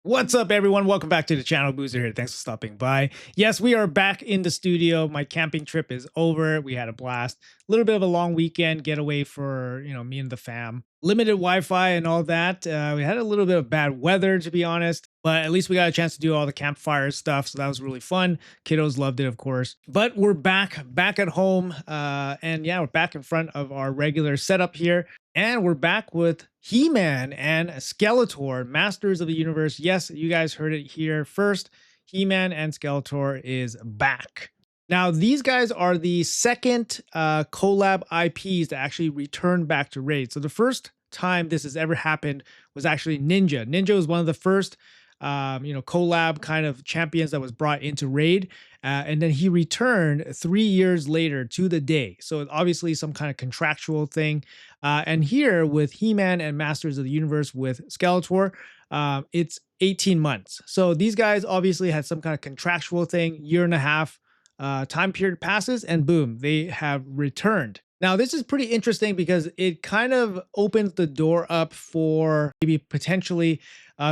What's up, everyone? Welcome back to the channel. Boozer here. Thanks for stopping by. Yes, we are back in the studio. My camping trip is over. We had a blast. A little bit of a long weekend getaway for, me and the fam. Limited Wi-Fi and all that. We had a little bit of bad weather, to be honest, but at least we got a chance to do all the campfire stuff. So that was really fun. Kiddos loved it, of course. But we're back at home. And yeah, we're back in front of our regular setup here. And we're back with He-Man and Skeletor, Masters of the Universe. Yes, you guys heard it here first. He-Man and Skeletor is back. Now, these guys are the second collab IPs that actually returned back to Raid. So the first time this has ever happened was actually Ninja. Ninja was one of the first collab kind of champions that was brought into Raid. And then he returned 3 years later to the day. So obviously some kind of contractual thing. And here with He-Man and Masters of the Universe with Skeletor, it's 18 months. So these guys obviously had some kind of contractual thing, year and a half time period passes, and boom, they have returned. Now, this is pretty interesting because it kind of opens the door up for maybe potentially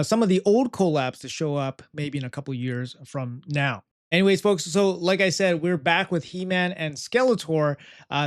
some of the old collabs to show up maybe in a couple years from now. Anyways, folks, so like I said, we're back with He-Man and Skeletor.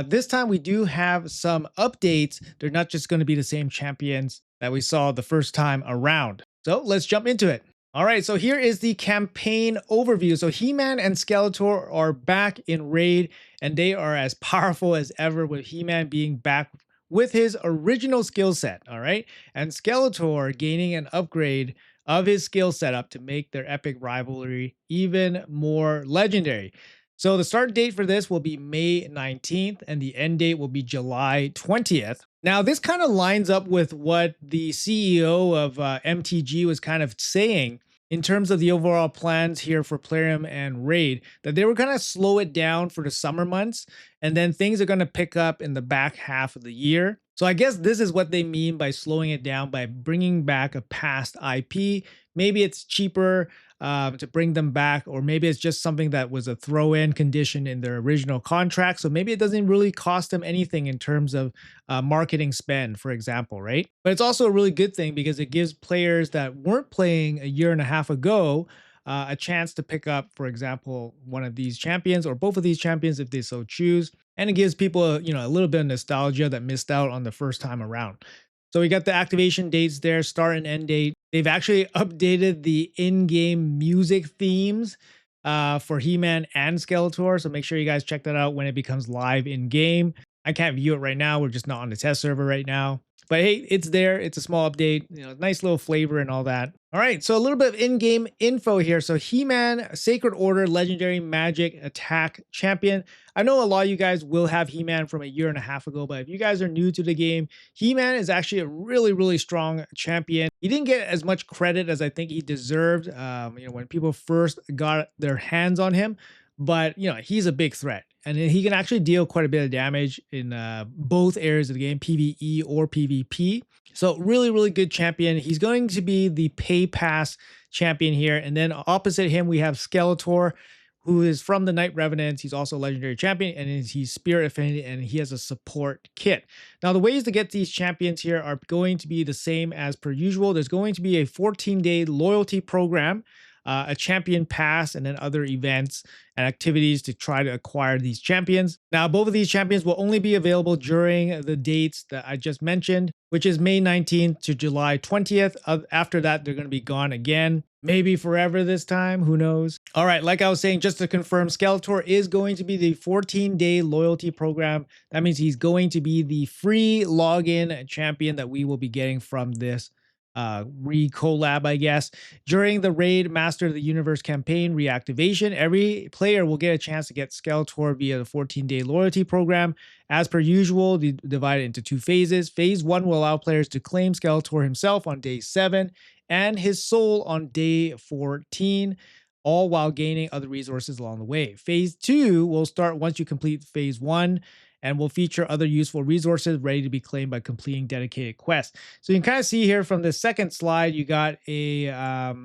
This time we do have some updates. They're not just going to be the same champions that we saw the first time around. So let's jump into it. All right, so here is the campaign overview. So He-Man and Skeletor are back in Raid, and they are as powerful as ever, with He-Man being back with his original skill set, all right? And Skeletor gaining an upgrade of his skill setup to make their epic rivalry even more legendary. So the start date for this will be May 19th, and the end date will be July 20th. Now, this kind of lines up with what the CEO of MTG was kind of saying in terms of the overall plans here for Plarium and Raid, that they were going to slow it down for the summer months, and then things are going to pick up in the back half of the year. So I guess this is what they mean by slowing it down, by bringing back a past IP. Maybe it's cheaper to bring them back, or maybe it's just something that was a throw-in condition in their original contract. So maybe it doesn't really cost them anything in terms of marketing spend, for example, right? But it's also a really good thing because it gives players that weren't playing a year and a half ago a chance to pick up, for example, one of these champions or both of these champions if they so choose. And it gives people a little bit of nostalgia that missed out on the first time around. So we got the activation dates there, start and end date. They've actually updated the in-game music themes for He-Man and Skeletor. So make sure you guys check that out when it becomes live in-game. I can't view it right now. We're just not on the test server right now. But hey, it's there. It's a small update, nice little flavor and all that. All right, so a little bit of in-game info here. So He-Man, Sacred Order, Legendary Magic Attack Champion. I know a lot of you guys will have He-Man from a year and a half ago, but if you guys are new to the game, He-Man is actually a really, really strong champion. He didn't get as much credit as I think he deserved, when people first got their hands on him. But, he's a big threat. And he can actually deal quite a bit of damage in both areas of the game, PvE or PvP. So really, really good champion. He's going to be the pay pass champion here. And then opposite him, we have Skeletor, who is from the Night Revenants. He's also a legendary champion, and he's Spirit Affinity, and he has a support kit. Now, the ways to get these champions here are going to be the same as per usual. There's going to be a 14-day loyalty program, a champion pass, and then other events and activities to try to acquire these champions. Now, both of these champions will only be available during the dates that I just mentioned, which is May 19th to July 20th. After that, they're going to be gone again. Maybe forever this time, who knows? All right, like I was saying, just to confirm, Skeletor is going to be the 14-day loyalty program. That means he's going to be the free login champion that we will be getting from this re-collab, I guess. During the Raid Master of the Universe campaign reactivation, every player will get a chance to get Skeletor via the 14-day loyalty program. As per usual, they divide it into two phases. Phase 1 will allow players to claim Skeletor himself on day 7 and his soul on day 14, all while gaining other resources along the way. Phase 2 will start once you complete Phase 1, and will feature other useful resources ready to be claimed by completing dedicated quests. So you can kind of see here from the second slide, you got a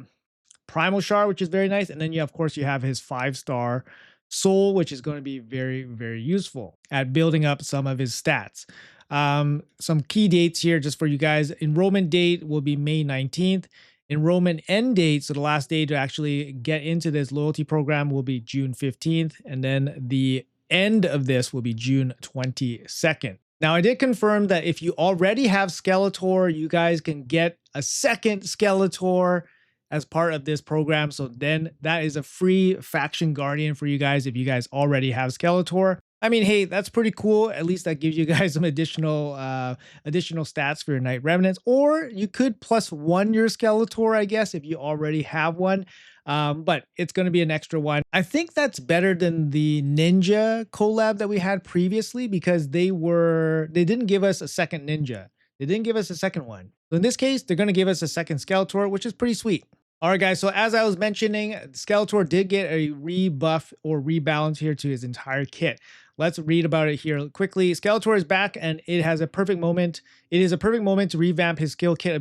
Primal Shard, which is very nice. And then of course, you have his 5-star soul, which is going to be very, very useful at building up some of his stats. Some key dates here just for you guys. Enrollment date will be May 19th. Enrollment end date, so the last day to actually get into this loyalty program, will be June 15th. And then the end of this will be June 22nd. Now, I did confirm that if you already have Skeletor, you guys can get a second Skeletor as part of this program. So then that is a free faction guardian for you guys if you guys already have Skeletor. I mean, hey, that's pretty cool. At least that gives you guys some additional stats for your Knight Revenants. Or you could +1 your Skeletor, I guess, if you already have one. But it's going to be an extra one. I think that's better than the Ninja collab that we had previously, because they didn't give us a second Ninja. They didn't give us a second one. So in this case, they're going to give us a second Skeletor, which is pretty sweet. All right, guys, so as I was mentioning, Skeletor did get a rebuff or rebalance here to his entire kit. Let's read about it here quickly. Skeletor is back, and it is a perfect moment to revamp his skill kit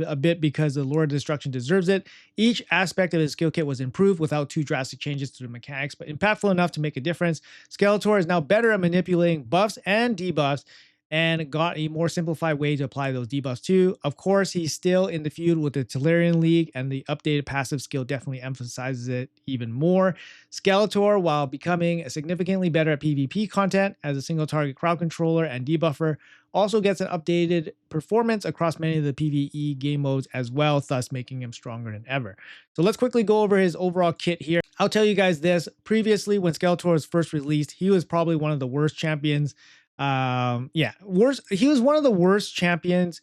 a bit because the Lord of Destruction deserves it. Each aspect of his skill kit was improved without too drastic changes to the mechanics, but impactful enough to make a difference. Skeletor is now better at manipulating buffs and debuffs, and got a more simplified way to apply those debuffs too. Of course, he's still in the feud with the Tellurian League, and the updated passive skill definitely emphasizes it even more. Skeletor, while becoming significantly better at PvP content as a single target crowd controller and debuffer, also gets an updated performance across many of the PvE game modes as well, thus making him stronger than ever. So let's quickly go over his overall kit here. I'll tell you guys this. Previously, when Skeletor was first released, he was probably one of the worst champions. He was one of the worst champions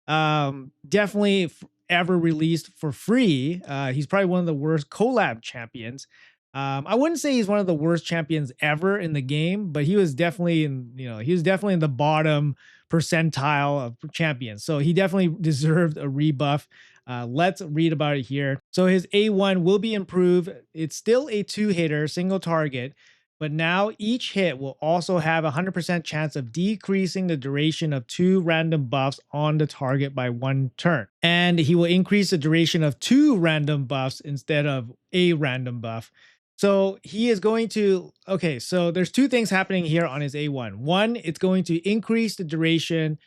definitely ever released for free. He's probably one of the worst collab champions. I wouldn't say he's one of the worst champions ever in the game, but he was definitely in the bottom percentile of champions. So he definitely deserved a rebuff. Let's read about it here. So his A1 will be improved. It's still a 2-hitter, single target, but now each hit will also have a 100% chance of decreasing the duration of 2 random buffs on the target by 1 turn. And he will increase the duration of 2 random buffs instead of a random buff. So he is going to, okay, so there's 2 things happening here on his A1. One, it's going to increase the duration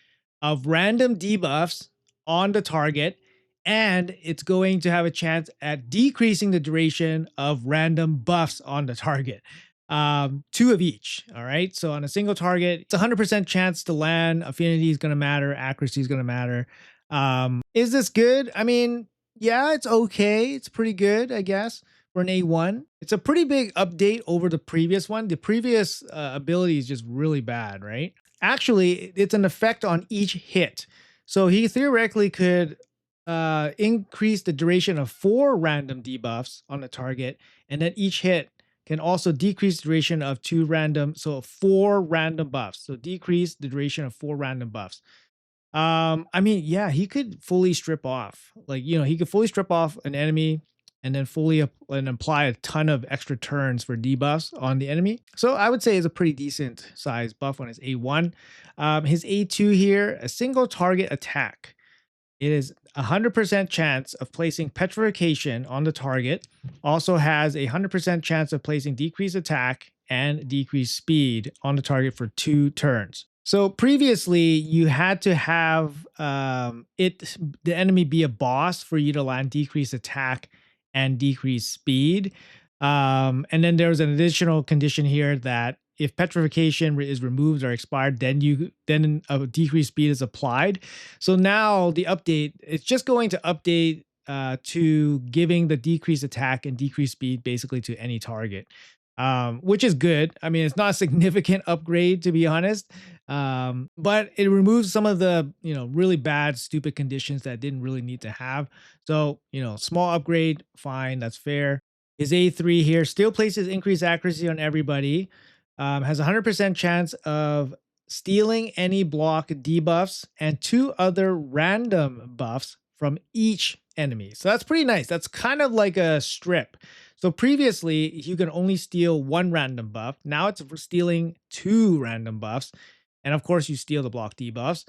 of random debuffs on the target, and it's going to have a chance at decreasing the duration of random buffs on the target. 2 of each. All right. So on a single target, it's 100% chance to land. Affinity is going to matter. Accuracy is going to matter. Is this good? I mean, yeah, it's okay. It's pretty good, I guess, for an A1. It's a pretty big update over the previous one. The previous ability is just really bad, right? Actually, it's an effect on each hit. So he theoretically could increase the duration of 4 random debuffs on the target, and then each hit can also decrease the duration of 2 random, so 4 random buffs. So decrease the duration of 4 random buffs. I mean, yeah, he could fully strip off, like, he could fully strip off an enemy and then fully apply a ton of extra turns for debuffs on the enemy. So I would say it's a pretty decent size buff on his A1. His A2 here, a single target attack. It is 100% chance of placing petrification on the target. Also has a 100% chance of placing decreased attack and decreased speed on the target for 2 turns. So previously, you had to have the enemy be a boss for you to land decreased attack and decreased speed. And then there was an additional condition here that if petrification is removed or expired, then a decreased speed is applied. So now the update, it's just going to update to giving the decreased attack and decreased speed basically to any target, which is good. I mean, it's not a significant upgrade, to be honest, but it removes some of the really bad, stupid conditions that didn't really need to have. So small upgrade, fine, that's fair. His A3 here still places increased accuracy on everybody. Has a 100% chance of stealing any block debuffs and 2 other random buffs from each enemy. So that's pretty nice. That's kind of like a strip. So previously, you can only steal 1 random buff. Now it's for stealing 2 random buffs. And of course, you steal the block debuffs.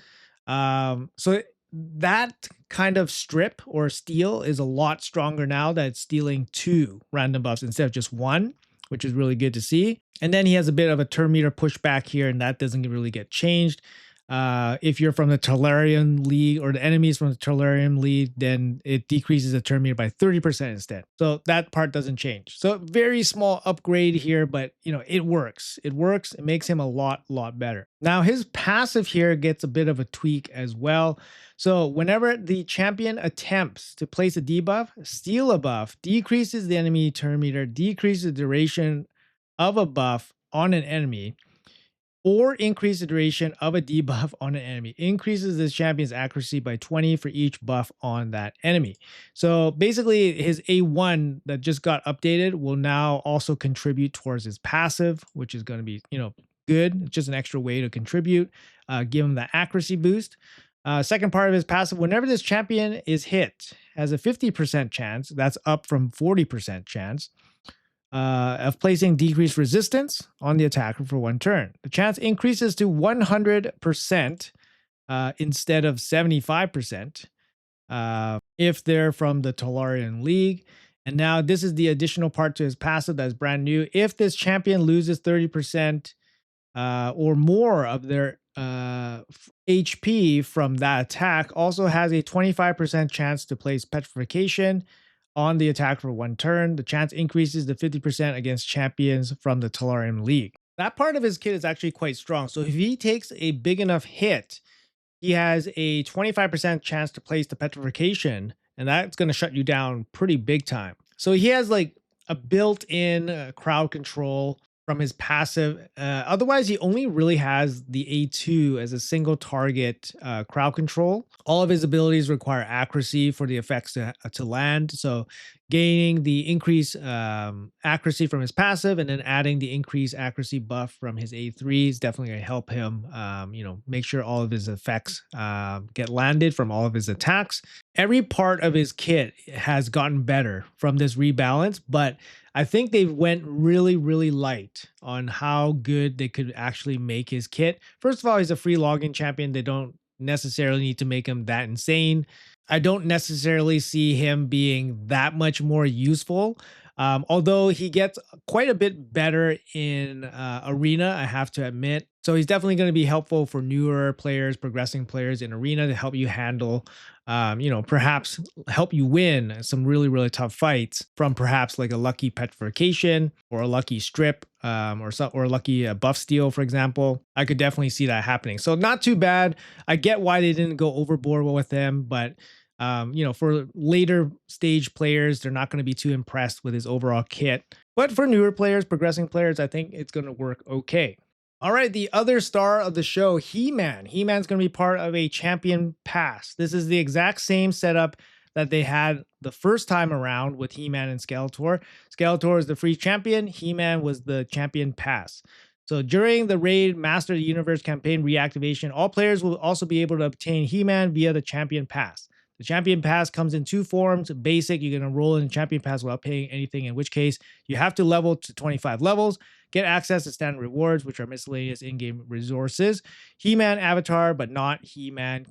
So that kind of strip or steal is a lot stronger now that it's stealing 2 random buffs instead of just 1, which is really good to see. And then he has a bit of a turn meter pushback here, and that doesn't really get changed. If you're from the Tolarian League or the enemies from the Tolarian League, then it decreases the turn meter by 30% instead. So that part doesn't change. So very small upgrade here, but it works. It works. It makes him a lot better. Now his passive here gets a bit of a tweak as well. So whenever the champion attempts to place a debuff, steal a buff, decreases the enemy turn meter, decreases the duration of a buff on an enemy, or increase the duration of a debuff on an enemy, increases this champion's accuracy by 20 for each buff on that enemy. So basically his A1 that just got updated will now also contribute towards his passive, which is going to be, good. It's just an extra way to contribute, give him that accuracy boost. Second part of his passive, whenever this champion is hit, has a 50% chance, that's up from 40% chance, of placing decreased resistance on the attacker for one turn. The chance increases to 100% instead of 75% if they're from the Tolarian League. And now this is the additional part to his passive that's brand new. If this champion loses 30% or more of their HP from that attack, also has a 25% chance to place petrification on the attack for one turn. The chance increases to 50% against champions from the Tolarian League. That part of his kit is actually quite strong. So if he takes a big enough hit, he has a 25% chance to place the petrification, and that's going to shut you down pretty big time. So he has like a built-in crowd control from his passive. Otherwise, he only really has the A2 as a single target crowd control. All of his abilities require accuracy for the effects to land. So gaining the increased accuracy from his passive and then adding the increased accuracy buff from his A3 is definitely going to help him, make sure all of his effects get landed from all of his attacks. Every part of his kit has gotten better from this rebalance, but I think they went really light on how good they could actually make his kit. First of all, he's a free login champion. They don't necessarily need to make him that insane. I don't necessarily see him being that much more useful. Although he gets quite a bit better in Arena, I have to admit. So he's definitely going to be helpful for newer players, progressing players in Arena to help you handle, perhaps help you win some really tough fights from perhaps like a lucky petrification or a lucky strip, or a lucky buff steal, for example. I could definitely see that happening. So not too bad. I get why they didn't go overboard with him, but for later stage players, they're not going to be too impressed with his overall kit. But for newer players, progressing players, I think it's going to work okay. All right, the other star of the show, He-Man. He-Man's going to be part of a champion pass. This is the exact same setup that they had the first time around with He-Man and Skeletor. Skeletor is the free champion. He-Man was the champion pass. So during the Raid Master of the Universe campaign reactivation, all players will also be able to obtain He-Man via the champion pass. The champion pass comes in two forms. Basic, you're going to roll in the champion pass without paying anything, in which case you have to level to 25 levels, get access to standard rewards, which are miscellaneous in-game resources. He-Man avatar, but not He-Man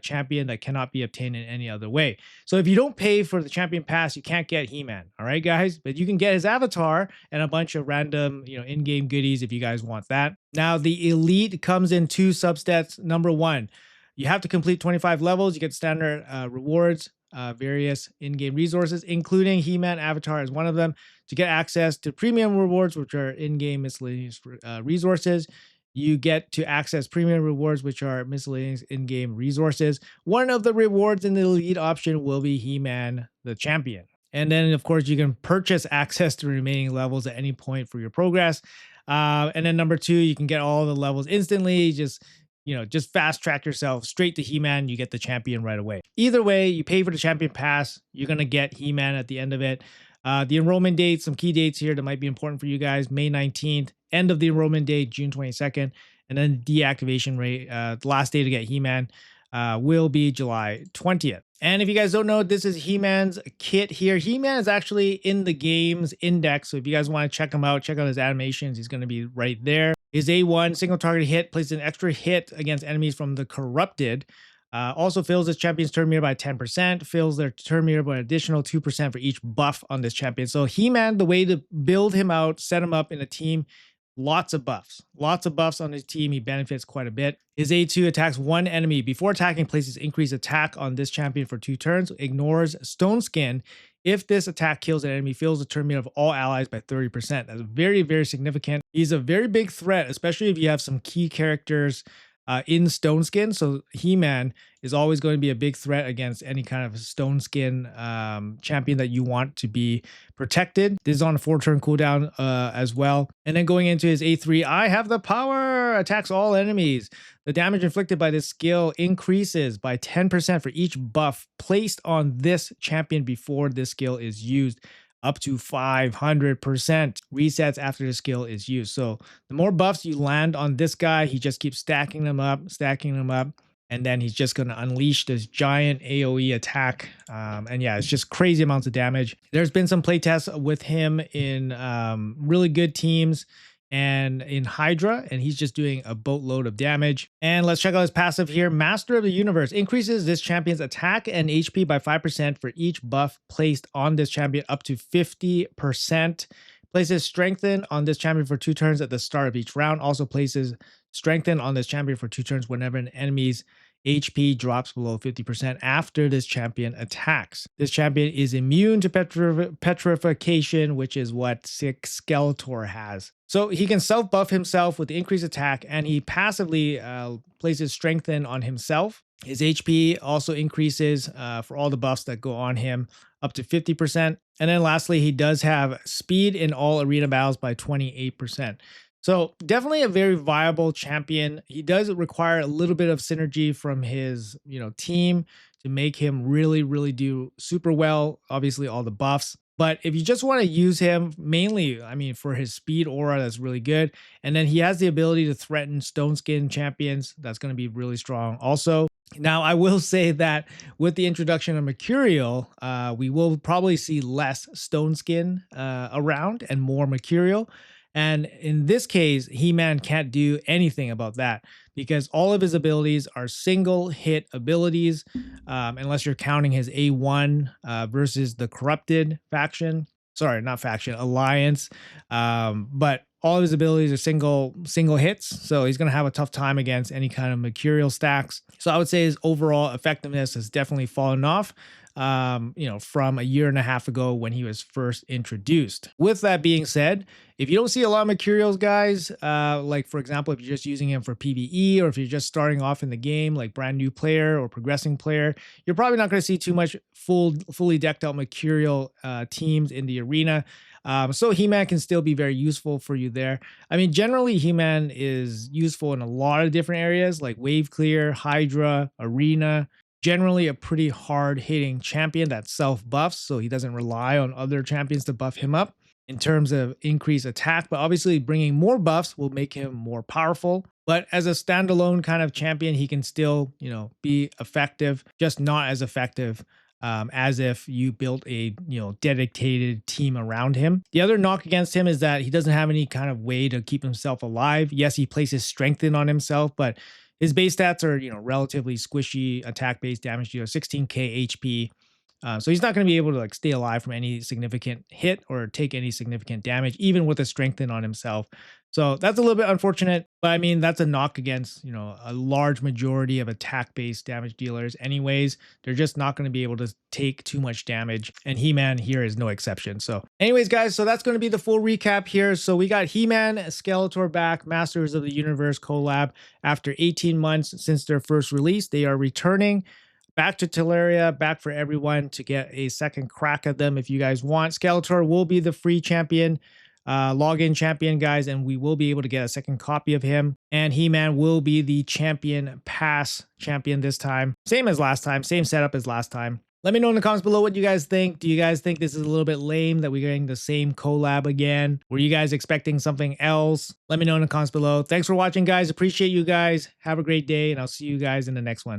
champion that cannot be obtained in any other way. So if you don't pay for the champion pass, you can't get He-Man. All right, guys? But you can get his avatar and a bunch of random, in-game goodies if you guys want that. Now, the Elite comes in two subsets. Number one, you have to complete 25 levels. You get standard rewards, various in-game resources, including He-Man avatar as one of them. To get access to premium rewards, which are in-game miscellaneous resources, you get to access premium rewards, which are miscellaneous in-game resources. One of the rewards in the Elite option will be He-Man, the champion. And then, of course, you can purchase access to remaining levels at any point for your progress. And then number two, you can get all the levels instantly. Just fast track yourself straight to He-Man. You get the champion right away. Either way, you pay for the champion pass. You're going to get He-Man at the end of it. The enrollment dates, some key dates here that might be important for you guys. May 19th, end of the enrollment date, June 22nd. And then deactivation rate, the last day to get He-Man will be July 20th. And if you guys don't know, this is He-Man's kit here. He-Man is actually in the game's index. So if you guys want to check him out, check out his animations. He's going to be right there. His A1, single target hit, places an extra hit against enemies from the Corrupted. Also fills his champion's turn meter by 10%, fills their turn meter by an additional 2% for each buff on this champion. So He-Man, the way to build him out, set him up in a team, Lots of buffs on his team. He benefits quite a bit. His A2 attacks one enemy. Before attacking, places increased attack on this champion for 2 turns. Ignores Stone Skin. If this attack kills an enemy, fills the turn meter of all allies by 30%. That's very, very significant. He's a very big threat, especially if you have some key characters in Stone Skin. So He-Man is always going to be a big threat against any kind of Stone Skin champion that you want to be protected. This is on a 4-turn cooldown as well. And then going into his A3, I have the power, attacks all enemies. The damage inflicted by this skill increases by 10% for each buff placed on this champion before this skill is used, up to 500%. Resets after the skill is used. So the more buffs you land on this guy, he just keeps stacking them up, and then he's just going to unleash this giant AoE attack. And yeah, it's just crazy amounts of damage. There's been some playtests with him in really good teams and in Hydra, and he's just doing a boatload of damage. And let's check out his passive here. Master of the Universe increases this champion's attack and HP by 5% for each buff placed on this champion, up to 50%. Places Strengthen on this champion for 2 turns at the start of each round. Also places Strengthen on this champion for 2 turns whenever an enemy's HP drops below 50% after this champion attacks. This champion is immune to petrification, which is what Skeletor has. So he can self-buff himself with the increased attack, and he passively places Strengthen on himself. His HP also increases for all the buffs that go on him, up to 50%. And then lastly, he does have speed in all arena battles by 28%. So definitely a very viable champion. He does require a little bit of synergy from his, team to make him really, really do super well. Obviously, all the buffs. But if you just want to use him mainly, for his speed aura, that's really good. And then he has the ability to threaten Stone Skin champions. That's going to be really strong also. Now, I will say that with the introduction of Mercurial, we will probably see less Stone Skin around and more Mercurial. And in this case, He-Man can't do anything about that because all of his abilities are single hit abilities, unless you're counting his A1 versus the Corrupted faction. Sorry, not faction, alliance. But all of his abilities are single hits, so he's going to have a tough time against any kind of Mercurial stacks. So I would say his overall effectiveness has definitely fallen off, from a year and a half ago when he was first introduced. With that being said, if you don't see a lot of Mercurials, guys, like for example, if you're just using him for PvE, or if you're just starting off in the game, like brand new player or progressing player, you're probably not going to see too much fully decked out Mercurial teams in the arena. So He-Man can still be very useful for you there. Generally He-Man is useful in a lot of different areas like Wave Clear, Hydra, Arena. Generally a pretty hard hitting champion that self buffs, so he doesn't rely on other champions to buff him up in terms of increased attack. But obviously bringing more buffs will make him more powerful. But as a standalone kind of champion, he can still, be effective, just not as effective as if you built a dedicated team around him. The other knock against him is that he doesn't have any kind of way to keep himself alive. Yes, he places Strengthen on himself, but his base stats are relatively squishy, attack based damage dealer, 16k HP. So he's not going to be able to stay alive from any significant hit or take any significant damage, even with a Strengthen on himself. So that's a little bit unfortunate, but that's a knock against, a large majority of attack-based damage dealers anyways. They're just not going to be able to take too much damage, and He-Man here is no exception. So anyways, guys, so that's going to be the full recap here. So we got He-Man, Skeletor back, Masters of the Universe collab. After 18 months since their first release, they are returning back to Teleria, back for everyone to get a second crack at them if you guys want. Skeletor will be the free champion, login champion, guys, and we will be able to get a second copy of him. And He-Man will be the champion pass champion this time. Same as last time, same setup as last time. Let me know in the comments below what you guys think. Do you guys think this is a little bit lame that we're getting the same collab again? Were you guys expecting something else? Let me know in the comments below. Thanks for watching, guys. Appreciate you guys. Have a great day, and I'll see you guys in the next one.